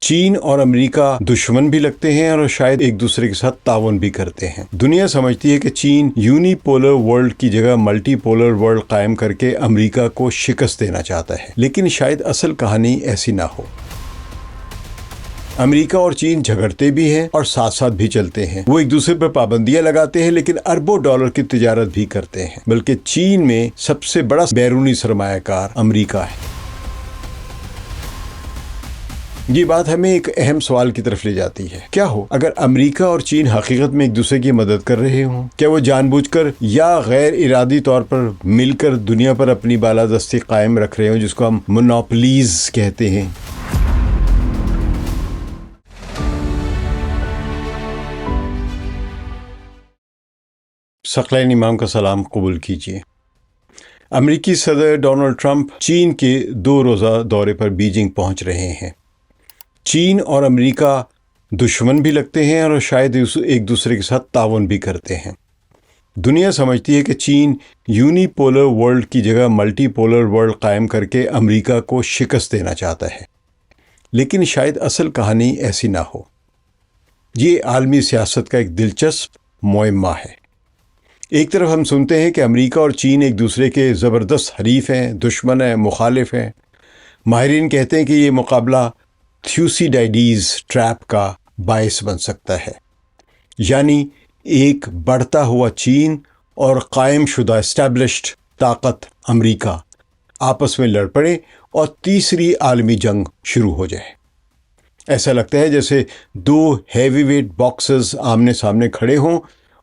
چین اور امریکہ دشمن بھی لگتے ہیں اور شاید ایک دوسرے کے ساتھ تعاون بھی کرتے ہیں۔ دنیا سمجھتی ہے کہ چین یونی پولر ورلڈ کی جگہ ملٹی پولر ورلڈ قائم کر کے امریکہ کو شکست دینا چاہتا ہے، لیکن شاید اصل کہانی ایسی نہ ہو۔ امریکہ اور چین جھگڑتے بھی ہیں اور ساتھ ساتھ بھی چلتے ہیں۔ وہ ایک دوسرے پر پابندیاں لگاتے ہیں لیکن اربوں ڈالر کی تجارت بھی کرتے ہیں، بلکہ چین میں سب سے بڑا بیرونی سرمایہ کار امریکہ ہے۔ یہ بات ہمیں ایک اہم سوال کی طرف لے جاتی ہے، کیا ہو اگر امریکہ اور چین حقیقت میں ایک دوسرے کی مدد کر رہے ہوں؟ کیا وہ جان بوجھ کر یا غیر ارادی طور پر مل کر دنیا پر اپنی بالادستی قائم رکھ رہے ہوں، جس کو ہم مونوپلیز کہتے ہیں؟ ثقلین امام کا سلام قبول کیجیے۔ امریکی صدر ڈونلڈ ٹرمپ چین کے 2 روزہ دورے پر بیجنگ پہنچ رہے ہیں۔ چین اور امریکہ دشمن بھی لگتے ہیں اور شاید ایک دوسرے کے ساتھ تعاون بھی کرتے ہیں۔ دنیا سمجھتی ہے کہ چین یونی پولر ورلڈ کی جگہ ملٹی پولر ورلڈ قائم کر کے امریکہ کو شکست دینا چاہتا ہے، لیکن شاید اصل کہانی ایسی نہ ہو۔ یہ عالمی سیاست کا ایک دلچسپ معمہ ہے۔ ایک طرف ہم سنتے ہیں کہ امریکہ اور چین ایک دوسرے کے زبردست حریف ہیں، دشمن ہیں، مخالف ہیں۔ ماہرین کہتے ہیں کہ یہ مقابلہ تھیوسیڈائیڈیز ٹریپ کا باعث بن سکتا ہے، یعنی ایک بڑھتا ہوا چین اور قائم شدہ اسٹیبلشڈ طاقت امریکہ آپس میں لڑ پڑے اور تیسری عالمی جنگ شروع ہو جائے۔ ایسا لگتا ہے جیسے 2 ہیوی ویٹ باکسرز آمنے سامنے کھڑے ہوں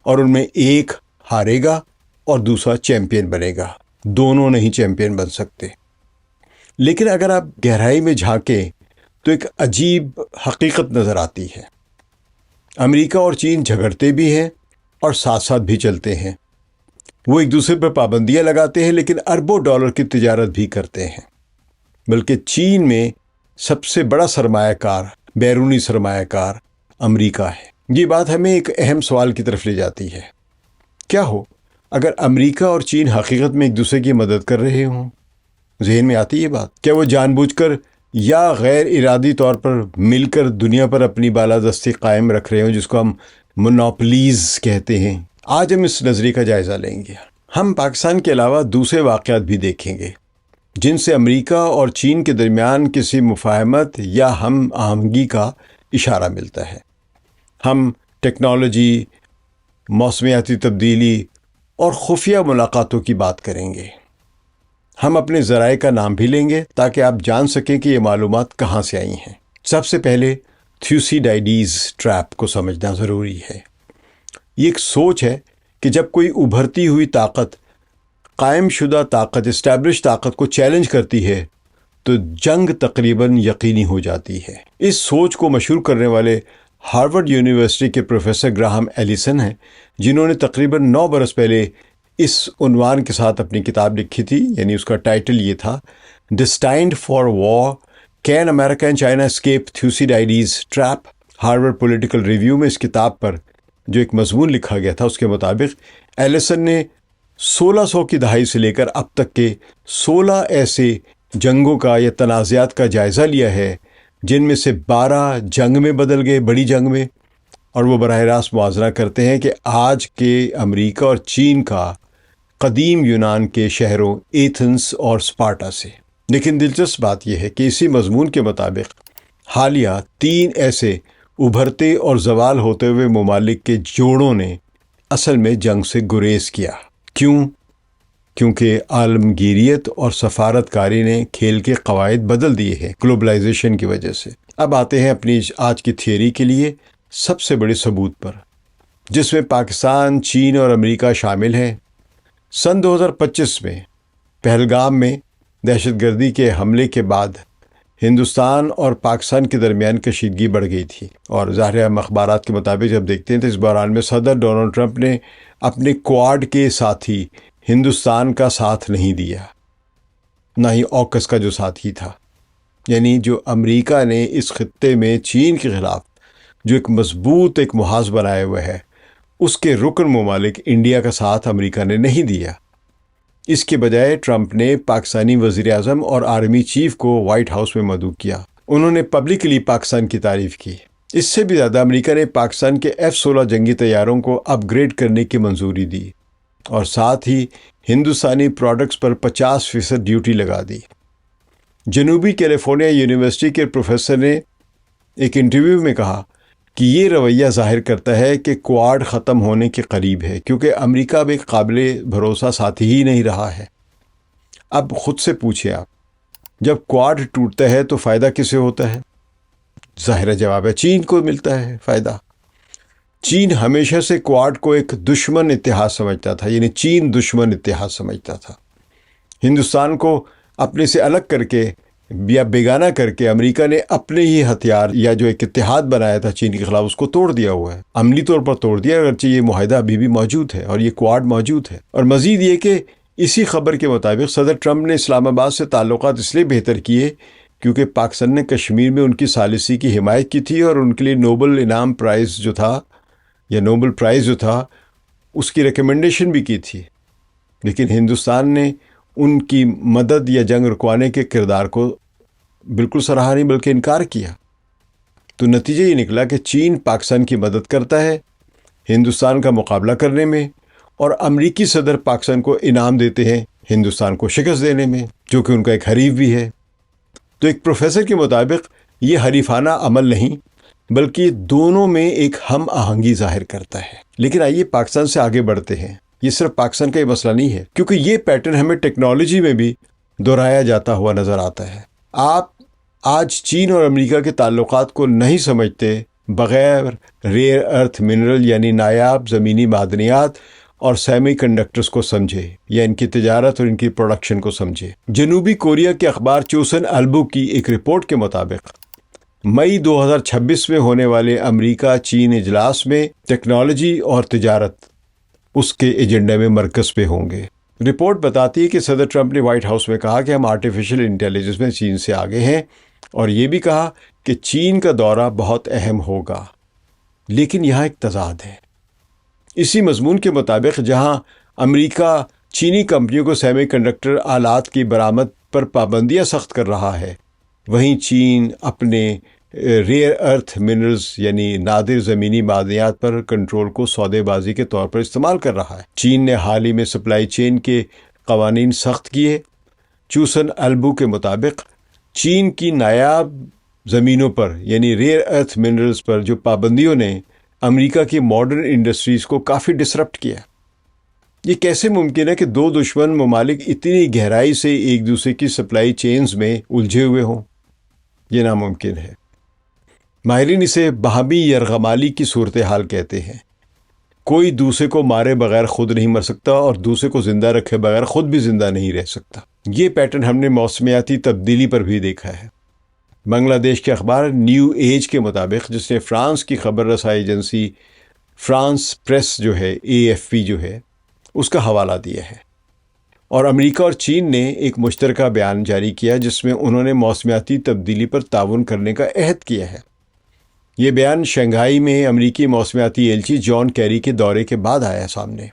اور ان میں ایک ہارے گا اور دوسرا چیمپئن بنے گا۔ دونوں نہیں چیمپئن بن سکتے۔ لیکن اگر آپ گہرائی میں جھانکیں تو ایک عجیب حقیقت نظر آتی ہے۔ امریکہ اور چین جھگڑتے بھی ہیں اور ساتھ ساتھ بھی چلتے ہیں۔ وہ ایک دوسرے پر پابندیاں لگاتے ہیں لیکن اربوں ڈالر کی تجارت بھی کرتے ہیں، بلکہ چین میں سب سے بڑا سرمایہ کار، بیرونی سرمایہ کار امریکہ ہے۔ یہ بات ہمیں ایک اہم سوال کی طرف لے جاتی ہے، کیا ہو اگر امریکہ اور چین حقیقت میں ایک دوسرے کی مدد کر رہے ہوں؟ ذہن میں آتی یہ بات؟ کیا وہ جان بوجھ کر یا غیر ارادی طور پر مل کر دنیا پر اپنی بالادستی قائم رکھ رہے ہوں، جس کو ہم مونوپلیز کہتے ہیں؟ آج ہم اس نظریے کا جائزہ لیں گے۔ ہم پاکستان کے علاوہ دوسرے واقعات بھی دیکھیں گے جن سے امریکہ اور چین کے درمیان کسی مفاہمت یا ہم آہنگی کا اشارہ ملتا ہے۔ ہم ٹیکنالوجی، موسمیاتی تبدیلی اور خفیہ ملاقاتوں کی بات کریں گے۔ ہم اپنے ذرائع کا نام بھی لیں گے تاکہ آپ جان سکیں کہ یہ معلومات کہاں سے آئی ہیں۔ سب سے پہلے تھیوسیڈائیڈیز ٹریپ کو سمجھنا ضروری ہے۔ یہ ایک سوچ ہے کہ جب کوئی ابھرتی ہوئی طاقت، قائم شدہ طاقت، اسٹیبلش طاقت کو چیلنج کرتی ہے تو جنگ تقریباً یقینی ہو جاتی ہے۔ اس سوچ کو مشہور کرنے والے ہارورڈ یونیورسٹی کے پروفیسر گراہم ایلیسن ہیں، جنہوں نے تقریباً 9 برس پہلے اس عنوان کے ساتھ اپنی کتاب لکھی تھی، یعنی اس کا ٹائٹل یہ تھا destined for war, can America and China escape Thucydides trap. Harvard political review میں اس کتاب پر جو ایک مضمون لکھا گیا تھا، اس کے مطابق ایلیسن نے 1600 کی دہائی سے لے کر اب تک کے 16 ایسے جنگوں کا یا تنازعات کا جائزہ لیا ہے جن میں سے 12 جنگ میں بدل گئے، بڑی جنگ میں، اور وہ براہ راست موازنہ کرتے ہیں کہ آج کے امریکہ اور چین کا قدیم یونان کے شہروں ایتھنس اور اسپارٹا سے۔ لیکن دلچسپ بات یہ ہے کہ اسی مضمون کے مطابق حالیہ 3 ایسے ابھرتے اور زوال ہوتے ہوئے ممالک کے جوڑوں نے اصل میں جنگ سے گریز کیا۔ کیوں؟ کیونکہ عالمگیریت اور سفارت کاری نے کھیل کے قواعد بدل دیے ہیں گلوبلائزیشن کی وجہ سے۔ اب آتے ہیں اپنی آج کی تھیوری کے لیے سب سے بڑے ثبوت پر، جس میں پاکستان، چین اور امریکہ شامل ہیں۔ سن 2025 میں پہلگام میں دہشت گردی کے حملے کے بعد ہندوستان اور پاکستان کے درمیان کشیدگی بڑھ گئی تھی، اور ظاہر ہے ہم اخبارات کے مطابق جب دیکھتے ہیں تو اس بحران میں صدر ڈونلڈ ٹرمپ نے اپنے کوآڈ کے ساتھی ہندوستان کا ساتھ نہیں دیا، نہ ہی اوکس کا جو ساتھی تھا۔ یعنی جو امریکہ نے اس خطے میں چین کے خلاف جو ایک مضبوط ایک محاذ بنایا ہوا ہے، اس کے رکن ممالک انڈیا کا ساتھ امریکہ نے نہیں دیا۔ اس کے بجائے ٹرمپ نے پاکستانی وزیر اعظم اور آرمی چیف کو وائٹ ہاؤس میں مدعو کیا، انہوں نے پبلکلی پاکستان کی تعریف کی۔ اس سے بھی زیادہ امریکہ نے پاکستان کے F-16 جنگی طیاروں کو اپ گریڈ کرنے کی منظوری دی اور ساتھ ہی ہندوستانی پروڈکٹس پر 50% ڈیوٹی لگا دی۔ جنوبی کیلیفورنیا یونیورسٹی کے پروفیسر نے ایک انٹرویو میں کہا کہ یہ رویہ ظاہر کرتا ہے کہ کوآڈ ختم ہونے کے قریب ہے، کیونکہ امریکہ اب ایک قابل بھروسہ ساتھی ہی نہیں رہا ہے۔ اب خود سے پوچھیں آپ، جب کوآڈ ٹوٹتا ہے تو فائدہ کسے ہوتا ہے؟ ظاہر جواب ہے چین کو ملتا ہے فائدہ۔ چین ہمیشہ سے کوآڈ کو ایک دشمن اتحاد سمجھتا تھا، یعنی چین دشمن اتحاد سمجھتا تھا۔ ہندوستان کو اپنے سے الگ کر کے یا بیگانہ کر کے امریکہ نے اپنے ہی ہتھیار یا جو ایک اتحاد بنایا تھا چین کے خلاف، اس کو توڑ دیا ہوا ہے، عملی طور پر توڑ دیا، اگرچہ یہ معاہدہ ابھی بھی موجود ہے اور یہ کوآڈ موجود ہے۔ اور مزید یہ کہ اسی خبر کے مطابق صدر ٹرمپ نے اسلام آباد سے تعلقات اس لیے بہتر کیے کیونکہ پاکستان نے کشمیر میں ان کی ثالثی کی حمایت کی تھی اور ان کے لیے نوبل انعام پرائز جو تھا یا نوبل پرائز جو تھا اس کی ریکمنڈیشن بھی کی تھی، لیکن ہندوستان نے ان کی مدد یا جنگ رکوانے کے کردار کو بالکل سراہا نہیں بلکہ انکار کیا۔ تو نتیجہ یہ نکلا کہ چین پاکستان کی مدد کرتا ہے ہندوستان کا مقابلہ کرنے میں، اور امریکی صدر پاکستان کو انعام دیتے ہیں ہندوستان کو شکست دینے میں، جو کہ ان کا ایک حریف بھی ہے۔ تو ایک پروفیسر کے مطابق یہ حریفانہ عمل نہیں بلکہ دونوں میں ایک ہم آہنگی ظاہر کرتا ہے۔ لیکن آئیے پاکستان سے آگے بڑھتے ہیں۔ یہ صرف پاکستان کا یہ مسئلہ نہیں ہے، کیونکہ یہ پیٹرن ہمیں ٹیکنالوجی میں بھی دہرایا جاتا ہوا نظر آتا ہے۔ آپ آج چین اور امریکہ کے تعلقات کو نہیں سمجھتے بغیر ریئر ارتھ منرل یعنی نایاب زمینی معدنیات اور سیمی کنڈکٹرز کو سمجھے، یا ان کی تجارت اور ان کی پروڈکشن کو سمجھے۔ جنوبی کوریا کے اخبار چوسن البو کی ایک رپورٹ کے مطابق مئی 2026 میں ہونے والے امریکہ چین اجلاس میں ٹیکنالوجی اور تجارت اس کے ایجنڈے میں مرکز پہ ہوں گے۔ رپورٹ بتاتی ہے کہ صدر ٹرمپ نے وائٹ ہاؤس میں کہا کہ ہم آرٹیفیشل انٹیلیجنس میں چین سے آگے ہیں، اور یہ بھی کہا کہ چین کا دورہ بہت اہم ہوگا۔ لیکن یہاں ایک تضاد ہے۔ اسی مضمون کے مطابق جہاں امریکہ چینی کمپنیوں کو سیمی کنڈکٹر آلات کی برآمد پر پابندیاں سخت کر رہا ہے، وہیں چین اپنے ریئر ارتھ منرلز یعنی نادر زمینی معدنیات پر کنٹرول کو سودے بازی کے طور پر استعمال کر رہا ہے۔ چین نے حال ہی میں سپلائی چین کے قوانین سخت کیے۔ چوسن البو کے مطابق چین کی نایاب زمینوں پر یعنی ریئر ارتھ منرلز پر جو پابندیوں نے امریکہ کی ماڈرن انڈسٹریز کو کافی ڈسرپٹ کیا۔ یہ کیسے ممکن ہے کہ دو دشمن ممالک اتنی گہرائی سے ایک دوسرے کی سپلائی چینز میں الجھے ہوئے ہوں؟ یہ ناممکن ہے۔ ماہرین اسے باہمی یرغمالی کی صورتحال کہتے ہیں۔ کوئی دوسرے کو مارے بغیر خود نہیں مر سکتا اور دوسرے کو زندہ رکھے بغیر خود بھی زندہ نہیں رہ سکتا۔ یہ پیٹرن ہم نے موسمیاتی تبدیلی پر بھی دیکھا ہے۔ بنگلہ دیش کے اخبار نیو ایج کے مطابق، جس نے فرانس کی خبر رسائی ایجنسی فرانس پریس جو ہے AFP جو ہے اس کا حوالہ دیا ہے، اور امریکہ اور چین نے ایک مشترکہ بیان جاری کیا جس میں انہوں نے موسمیاتی تبدیلی پر تعاون کرنے کا عہد کیا ہے۔ یہ بیان شنگھائی میں امریکی موسمیاتی ایلچی جان کیری کے دورے کے بعد آیا سامنے۔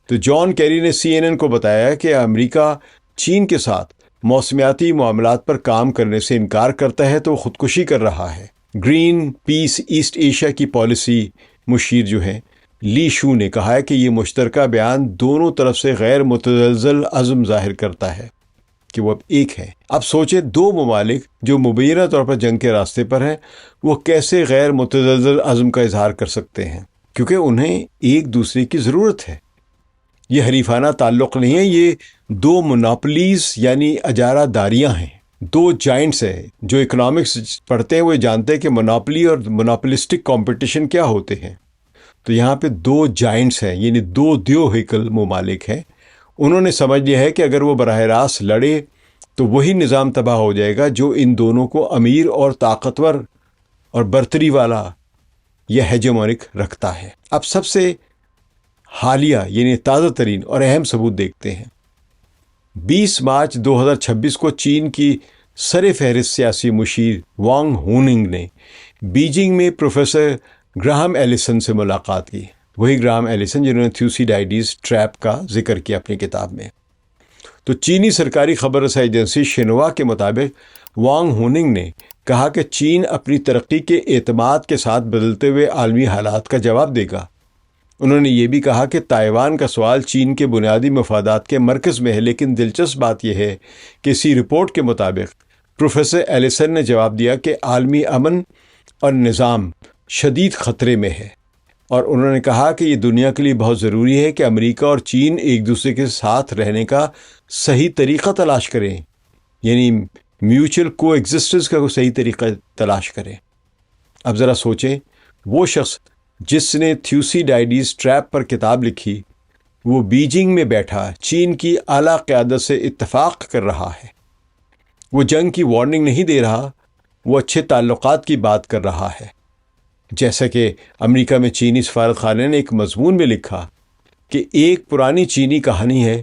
تو جان کیری نے CNN کو بتایا کہ امریکہ چین کے ساتھ موسمیاتی معاملات پر کام کرنے سے انکار کرتا ہے تو وہ خودکشی کر رہا ہے۔ گرین پیس ایسٹ ایشیا کی پالیسی مشیر جو ہیں لی شو نے کہا ہے کہ یہ مشترکہ بیان دونوں طرف سے غیر متزلزل عزم ظاہر کرتا ہے کہ وہ اب ایک ہے۔ اب سوچیں دو ممالک جو مبینہ طور پر جنگ کے راستے پر ہیں، وہ کیسے غیر متزلزل عزم کا اظہار کر سکتے ہیں؟ کیونکہ انہیں ایک دوسرے کی ضرورت ہے۔ یہ حریفانہ تعلق نہیں ہے، یہ دو مونوپلیز یعنی اجارہ داریاں ہیں، دو جائنٹس ہیں۔ جو اکنامکس پڑھتے ہیں وہ جانتے ہیں کہ مونوپلی اور مونوپلسٹک کمپٹیشن کیا ہوتے ہیں۔ تو یہاں پہ دو جائنٹس ہیں، یعنی دو دیوہیکل ممالک ہیں۔ انہوں نے سمجھ لیا ہے کہ اگر وہ براہ راست لڑے تو وہی نظام تباہ ہو جائے گا جو ان دونوں کو امیر اور طاقتور اور برتری والا یا ہیجمونک رکھتا ہے۔ اب سب سے حالیہ یعنی تازہ ترین اور اہم ثبوت دیکھتے ہیں۔ 20 مارچ 2026 کو چین کی سر فہرست سیاسی مشیر وانگ ہوننگ نے بیجنگ میں پروفیسر گراہم ایلیسن سے ملاقات کی۔ وہی گراہم ایلیسن جنہوں نے تھیوسیڈائیڈیز ٹریپ کا ذکر کیا اپنی کتاب میں۔ تو چینی سرکاری خبر رسائی ایجنسی شنوا کے مطابق وانگ ہوننگ نے کہا کہ چین اپنی ترقی کے اعتماد کے ساتھ بدلتے ہوئے عالمی حالات کا جواب دے گا۔ انہوں نے یہ بھی کہا کہ تائیوان کا سوال چین کے بنیادی مفادات کے مرکز میں ہے، لیکن دلچسپ بات یہ ہے کہ اسی رپورٹ کے مطابق پروفیسر ایلیسن نے جواب دیا کہ عالمی امن اور نظام شدید خطرے میں ہے، اور انہوں نے کہا کہ یہ دنیا کے لیے بہت ضروری ہے کہ امریکہ اور چین ایک دوسرے کے ساتھ رہنے کا صحیح طریقہ تلاش کریں، یعنی میوچل کو ایگزسٹنس کا صحیح طریقہ تلاش کریں۔ اب ذرا سوچیں، وہ شخص جس نے تھیوسیڈائیڈیز ٹریپ پر کتاب لکھی، وہ بیجنگ میں بیٹھا چین کی اعلیٰ قیادت سے اتفاق کر رہا ہے۔ وہ جنگ کی وارننگ نہیں دے رہا، وہ اچھے تعلقات کی بات کر رہا ہے۔ جیسا کہ امریکہ میں چینی سفارت خانے نے ایک مضمون میں لکھا کہ ایک پرانی چینی کہانی ہے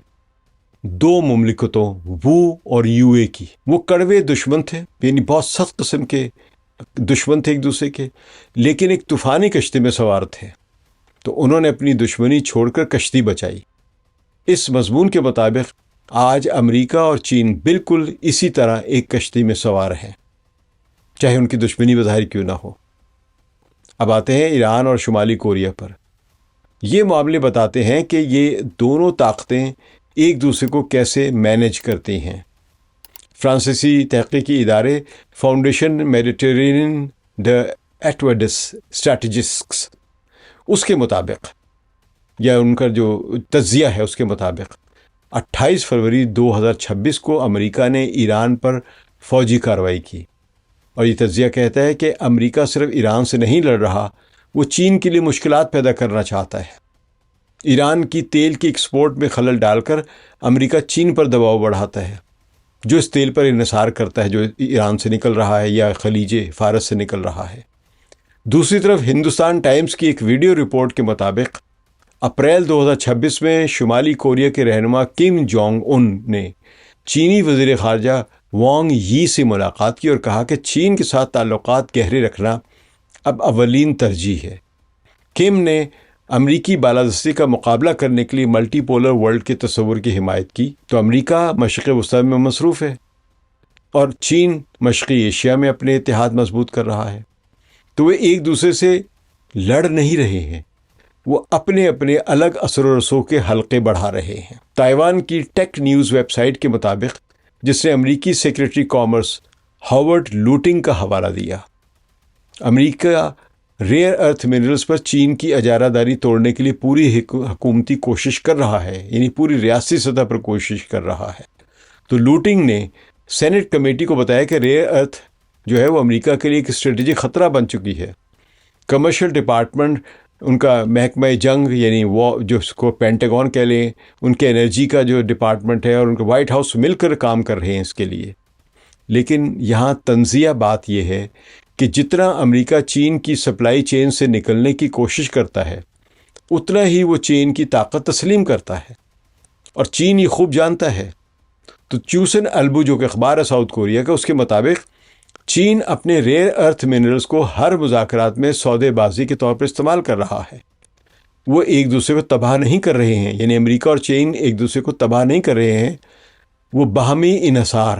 دو مملکتوں وو اور یو اے کی۔ وہ کڑوے دشمن تھے، یعنی بہت سخت قسم کے دشمن تھے ایک دوسرے کے، لیکن ایک طوفانی کشتی میں سوار تھے، تو انہوں نے اپنی دشمنی چھوڑ کر کشتی بچائی۔ اس مضمون کے مطابق آج امریکہ اور چین بالکل اسی طرح ایک کشتی میں سوار ہیں، چاہے ان کی دشمنی بظاہر کیوں نہ ہو۔ اب آتے ہیں ایران اور شمالی کوریا پر۔ یہ معاملے بتاتے ہیں کہ یہ دونوں طاقتیں ایک دوسرے کو کیسے مینج کرتی ہیں۔ فرانسیسی تحقیقی ادارے فاؤنڈیشن میڈیٹرینین ڈے ایٹوڈس اسٹریٹجسٹس، اس کے مطابق، یا ان کا جو تجزیہ ہے اس کے مطابق، 28 فروری 2026 کو امریکہ نے ایران پر فوجی کارروائی کی، اور یہ تجزیہ کہتا ہے کہ امریکہ صرف ایران سے نہیں لڑ رہا، وہ چین کے لیے مشکلات پیدا کرنا چاہتا ہے۔ ایران کی تیل کی ایکسپورٹ میں خلل ڈال کر امریکہ چین پر دباؤ بڑھاتا ہے، جو اس تیل پر انحصار کرتا ہے جو ایران سے نکل رہا ہے یا خلیج فارس سے نکل رہا ہے۔ دوسری طرف ہندوستان ٹائمز کی ایک ویڈیو رپورٹ کے مطابق اپریل 2026 میں شمالی کوریا کے رہنما کم جونگ ان نے چینی وزیر خارجہ وانگ یی سے ملاقات کی اور کہا کہ چین کے ساتھ تعلقات گہرے رکھنا اب اولین ترجیح ہے۔ کم نے امریکی بالادستی کا مقابلہ کرنے کے لیے ملٹی پولر ورلڈ کے تصور کی حمایت کی، تو امریکہ مشرق وسطی میں مصروف ہے اور چین مشرقی ایشیا میں اپنے اتحاد مضبوط کر رہا ہے، تو وہ ایک دوسرے سے لڑ نہیں رہے ہیں، وہ اپنے اپنے الگ اثر و رسوخ کے حلقے بڑھا رہے ہیں۔ تائیوان کی ٹیک نیوز ویب سائٹ کے مطابق، جس نے امریکی سیکریٹری کامرس ہاورڈ لوٹنگ کا حوالہ دیا، امریکہ ریئر ارتھ منرلز پر چین کی اجارہ داری توڑنے کے لیے پوری حکومتی کوشش کر رہا ہے، یعنی پوری ریاستی سطح پر کوشش کر رہا ہے۔ تو لوٹنگ نے سینٹ کمیٹی کو بتایا کہ ریئر ارتھ جو ہے وہ امریکہ کے لیے ایک اسٹریٹجک خطرہ بن چکی ہے۔ کمرشل ڈپارٹمنٹ، ان کا محکمہ جنگ، یعنی وہ جو اس کو پینٹاگون کہہ لیں، ان کے انرجی کا جو ڈپارٹمنٹ ہے، اور ان کا وائٹ ہاؤس مل کر کام کر رہے ہیں اس کے لیے۔ لیکن یہاں تنزیہ بات یہ ہے کہ جتنا امریکہ چین کی سپلائی چین سے نکلنے کی کوشش کرتا ہے، اتنا ہی وہ چین کی طاقت تسلیم کرتا ہے، اور چین یہ خوب جانتا ہے۔ تو چوسن البو، جو کہ اخبار ہے ساؤتھ کوریا کا، اس کے مطابق چین اپنے ریئر ارتھ منرلز کو ہر مذاکرات میں سودے بازی کے طور پر استعمال کر رہا ہے۔ وہ ایک دوسرے کو تباہ نہیں کر رہے ہیں، یعنی امریکہ اور چین ایک دوسرے کو تباہ نہیں کر رہے ہیں، وہ باہمی انحصار،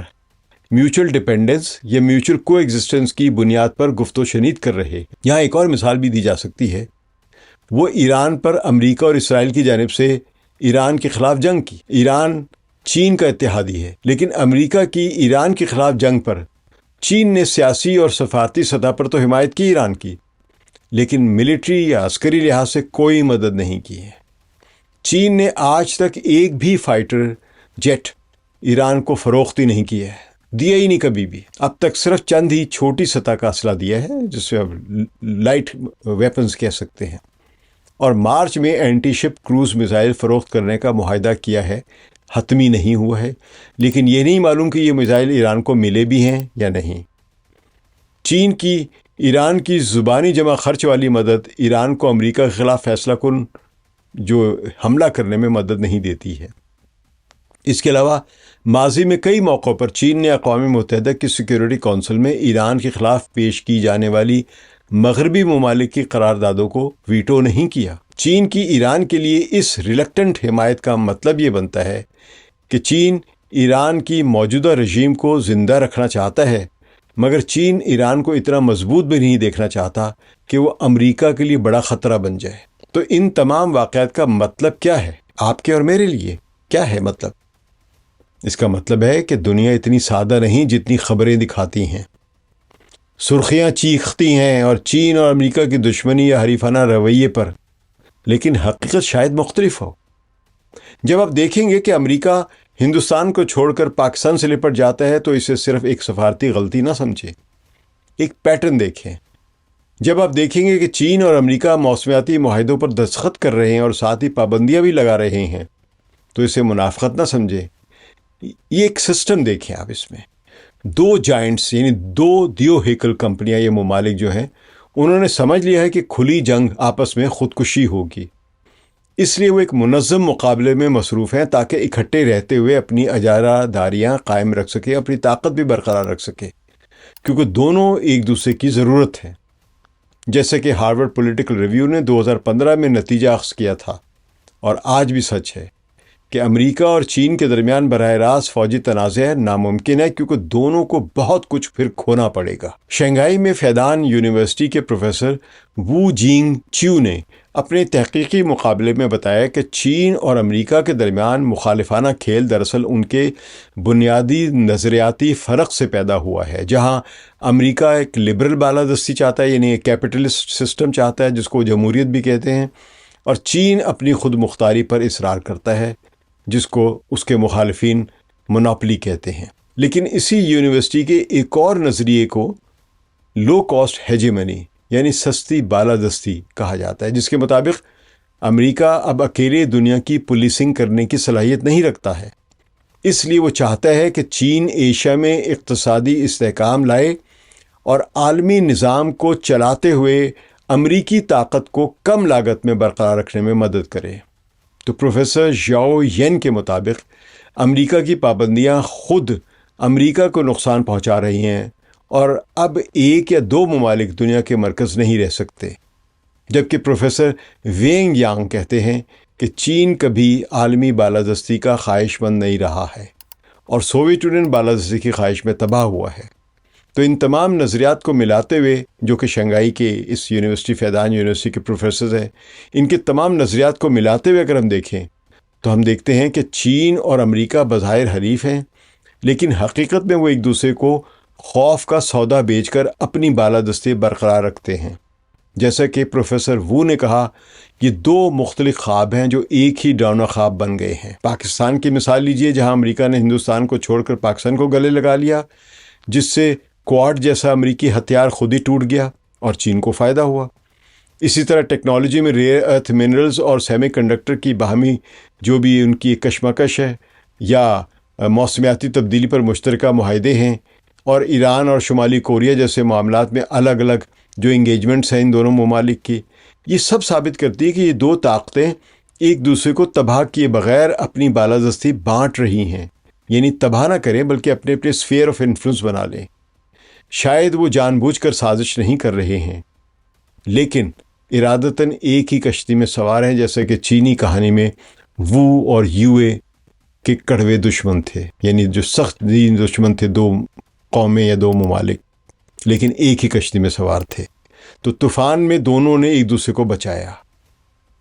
میوچل ڈیپینڈنس یا میوچل کو ایگزسٹنس کی بنیاد پر گفت و شنید کر رہے۔ یہاں ایک اور مثال بھی دی جا سکتی ہے، وہ ایران پر امریکہ اور اسرائیل کی جانب سے ایران کے خلاف جنگ کی۔ ایران چین کا اتحادی ہے، لیکن امریکہ کی ایران کے خلاف جنگ پر چین نے سیاسی اور سفارتی سطح پر تو حمایت کی ایران کی، لیکن ملٹری یا عسکری لحاظ سے کوئی مدد نہیں کی ہے۔ چین نے آج تک ایک بھی فائٹر جیٹ ایران کو فروخت ہی نہیں کیا ہے، دیا ہی نہیں کبھی بھی۔ اب تک صرف چند ہی چھوٹی سطح کا اسلحہ دیا ہے، جس سے اب لائٹ ویپنز کہہ سکتے ہیں، اور مارچ میں اینٹی شپ کروز میزائل فروخت کرنے کا معاہدہ کیا ہے، حتمی نہیں ہوا ہے، لیکن یہ نہیں معلوم کہ یہ میزائل ایران کو ملے بھی ہیں یا نہیں۔ چین کی ایران کی زبانی جمع خرچ والی مدد ایران کو امریکہ کے خلاف فیصلہ کن جو حملہ کرنے میں مدد نہیں دیتی ہے۔ اس کے علاوہ ماضی میں کئی موقعوں پر چین نے اقوام متحدہ کی سیکیورٹی کونسل میں ایران کے خلاف پیش کی جانے والی مغربی ممالک کی قراردادوں کو ویٹو نہیں کیا۔ چین کی ایران کے لیے اس ریلکٹنٹ حمایت کا مطلب یہ بنتا ہے کہ چین ایران کی موجودہ رژیم کو زندہ رکھنا چاہتا ہے، مگر چین ایران کو اتنا مضبوط بھی نہیں دیکھنا چاہتا کہ وہ امریکہ کے لیے بڑا خطرہ بن جائے۔ تو ان تمام واقعات کا مطلب کیا ہے آپ کے اور میرے لیے؟ کیا ہے مطلب؟ اس کا مطلب ہے کہ دنیا اتنی سادہ نہیں جتنی خبریں دکھاتی ہیں۔ سرخیاں چیختی ہیں اور چین اور امریکہ کی دشمنی یا حریفانہ رویے پر، لیکن حقیقت شاید مختلف ہو۔ جب آپ دیکھیں گے کہ امریکہ ہندوستان کو چھوڑ کر پاکستان سے لپٹ جاتا ہے تو اسے صرف ایک سفارتی غلطی نہ سمجھے، ایک پیٹرن دیکھیں۔ جب آپ دیکھیں گے کہ چین اور امریکہ موسمیاتی معاہدوں پر دستخط کر رہے ہیں اور ساتھ ہی پابندیاں بھی لگا رہے ہیں تو اسے منافقت نہ سمجھے، یہ ایک سسٹم دیکھیں آپ۔ اس میں دو جائنٹس یعنی دو دیو ہیکل کمپنیاں، یہ ممالک جو ہیں، انہوں نے سمجھ لیا ہے کہ کھلی جنگ آپس میں خودکشی ہوگی، اس لیے وہ ایک منظم مقابلے میں مصروف ہیں تاکہ اکٹھے رہتے ہوئے اپنی اجارہ داریاں قائم رکھ سکے، اپنی طاقت بھی برقرار رکھ سکے، کیونکہ دونوں ایک دوسرے کی ضرورت ہے۔ جیسے کہ ہارورڈ پولیٹیکل ریویو نے 2015 میں نتیجہ اخذ کیا تھا، اور آج بھی سچ ہے، کہ امریکہ اور چین کے درمیان براہ راست فوجی تنازع ناممکن ہے، کیونکہ دونوں کو بہت کچھ پھر کھونا پڑے گا۔ شنگھائی میں فیدان یونیورسٹی کے پروفیسر وو جینگ چیو نے اپنے تحقیقی مقابلے میں بتایا کہ چین اور امریکہ کے درمیان مخالفانہ کھیل دراصل ان کے بنیادی نظریاتی فرق سے پیدا ہوا ہے۔ جہاں امریکہ ایک لبرل بالادستی چاہتا ہے، یعنی ایک کیپٹلسٹ سسٹم چاہتا ہے جس کو جمہوریت بھی کہتے ہیں، اور چین اپنی خود مختاری پر اصرار کرتا ہے جس کو اس کے مخالفین مونوپلی کہتے ہیں۔ لیکن اسی یونیورسٹی کے ایک اور نظریے کو لو کاسٹ ہیجیمنی یعنی سستی بالادستی کہا جاتا ہے، جس کے مطابق امریکہ اب اکیلے دنیا کی پولیسنگ کرنے کی صلاحیت نہیں رکھتا ہے، اس لیے وہ چاہتا ہے کہ چین ایشیا میں اقتصادی استحکام لائے اور عالمی نظام کو چلاتے ہوئے امریکی طاقت کو کم لاگت میں برقرار رکھنے میں مدد کرے۔ تو پروفیسر ژاؤ ین کے مطابق امریکہ کی پابندیاں خود امریکہ کو نقصان پہنچا رہی ہیں، اور اب ایک یا دو ممالک دنیا کے مرکز نہیں رہ سکتے، جبکہ پروفیسر وینگ یانگ کہتے ہیں کہ چین کبھی عالمی بالادستی کا خواہش مند نہیں رہا ہے اور سوویت یونین بالادستی کی خواہش میں تباہ ہوا ہے۔ تو ان تمام نظریات کو ملاتے ہوئے، جو کہ شنگھائی کے اس یونیورسٹی فیدان یونیورسٹی کے پروفیسرز ہیں، ان کے تمام نظریات کو ملاتے ہوئے اگر ہم دیکھیں تو ہم دیکھتے ہیں کہ چین اور امریکہ بظاہر حریف ہیں، لیکن حقیقت میں وہ ایک دوسرے کو خوف کا سودا بیچ کر اپنی بالادستی برقرار رکھتے ہیں۔ جیسا کہ پروفیسر وو نے کہا، یہ دو مختلف خواب ہیں جو ایک ہی ڈراؤنا خواب بن گئے ہیں۔ پاکستان کی مثال لیجئے، جہاں امریکہ نے ہندوستان کو چھوڑ کر پاکستان کو گلے لگا لیا، جس سے کواد جیسا امریکی ہتھیار خود ہی ٹوٹ گیا اور چین کو فائدہ ہوا۔ اسی طرح ٹیکنالوجی میں ریئر ارتھ منرلز اور سیمی کنڈکٹر کی باہمی جو بھی ان کی کشمکش ہے، یا موسمیاتی تبدیلی پر مشترکہ معاہدے ہیں، اور ایران اور شمالی کوریا جیسے معاملات میں الگ الگ جو انگیجمنٹس ہیں ان دونوں ممالک کی، یہ سب ثابت کرتی ہے کہ یہ دو طاقتیں ایک دوسرے کو تباہ کیے بغیر اپنی بالادستی بانٹ رہی ہیں، یعنی تباہ نہ کریں بلکہ اپنے اپنے اسفیئر آف انفلوئنس بنا لیں۔ شاید وہ جان بوجھ کر سازش نہیں کر رہے ہیں، لیکن ارادتاً ایک ہی کشتی میں سوار ہیں، جیسے کہ چینی کہانی میں وو اور یو اے کے کڑوے دشمن تھے، یعنی جو سخت دین دشمن تھے، دو قومیں یا دو ممالک، لیکن ایک ہی کشتی میں سوار تھے۔ تو طوفان میں دونوں نے ایک دوسرے کو بچایا۔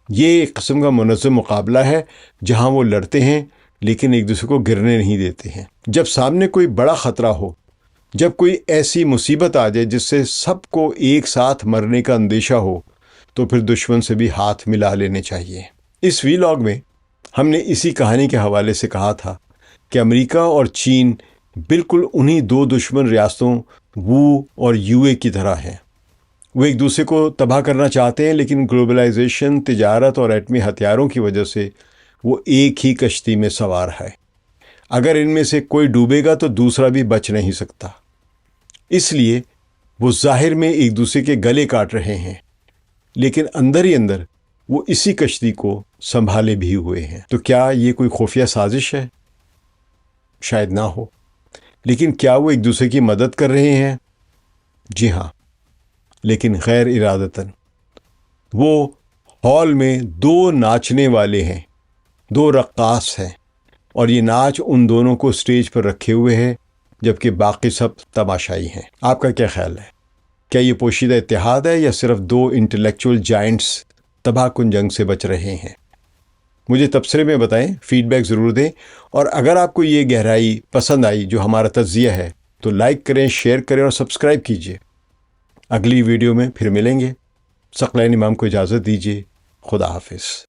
یہ ایک قسم کا منظم مقابلہ ہے جہاں وہ لڑتے ہیں لیکن ایک دوسرے کو گرنے نہیں دیتے ہیں۔ جب سامنے کوئی بڑا خطرہ ہو، جب کوئی ایسی مصیبت آ جائے جس سے سب کو ایک ساتھ مرنے کا اندیشہ ہو، تو پھر دشمن سے بھی ہاتھ ملا لینے چاہیے۔ اس ویلاگ میں ہم نے اسی کہانی کے حوالے سے کہا تھا کہ امریکہ اور چین بالکل انہی دو دشمن ریاستوں وو اور یو اے کی طرح ہیں۔ وہ ایک دوسرے کو تباہ کرنا چاہتے ہیں، لیکن گلوبلائزیشن، تجارت اور ایٹمی ہتھیاروں کی وجہ سے وہ ایک ہی کشتی میں سوار ہے۔ اگر ان میں سے کوئی ڈوبے گا تو دوسرا بھی بچ نہیں سکتا، اس لیے وہ ظاہر میں ایک دوسرے کے گلے کاٹ رہے ہیں، لیکن اندر ہی اندر وہ اسی کشتی کو سنبھالے بھی ہوئے ہیں۔ تو کیا یہ کوئی خفیہ سازش ہے؟ شاید نہ ہو، لیکن کیا وہ ایک دوسرے کی مدد کر رہے ہیں؟ جی ہاں، لیکن غیر ارادتاً۔ وہ ہال میں دو ناچنے والے ہیں، دو رقاص ہیں، اور یہ ناچ ان دونوں کو سٹیج پر رکھے ہوئے ہے جبکہ باقی سب تماشائی ہیں۔ آپ کا کیا خیال ہے؟ کیا یہ پوشیدہ اتحاد ہے یا صرف دو انٹلیکچوئل جائنٹس تباہ کن جنگ سے بچ رہے ہیں؟ مجھے تبصرے میں بتائیں، فیڈ بیک ضرور دیں، اور اگر آپ کو یہ گہرائی پسند آئی جو ہمارا تجزیہ ہے تو لائک کریں، شیئر کریں اور سبسکرائب کیجیے۔ اگلی ویڈیو میں پھر ملیں گے۔ ثقلین امام کو اجازت دیجیے۔ خدا حافظ۔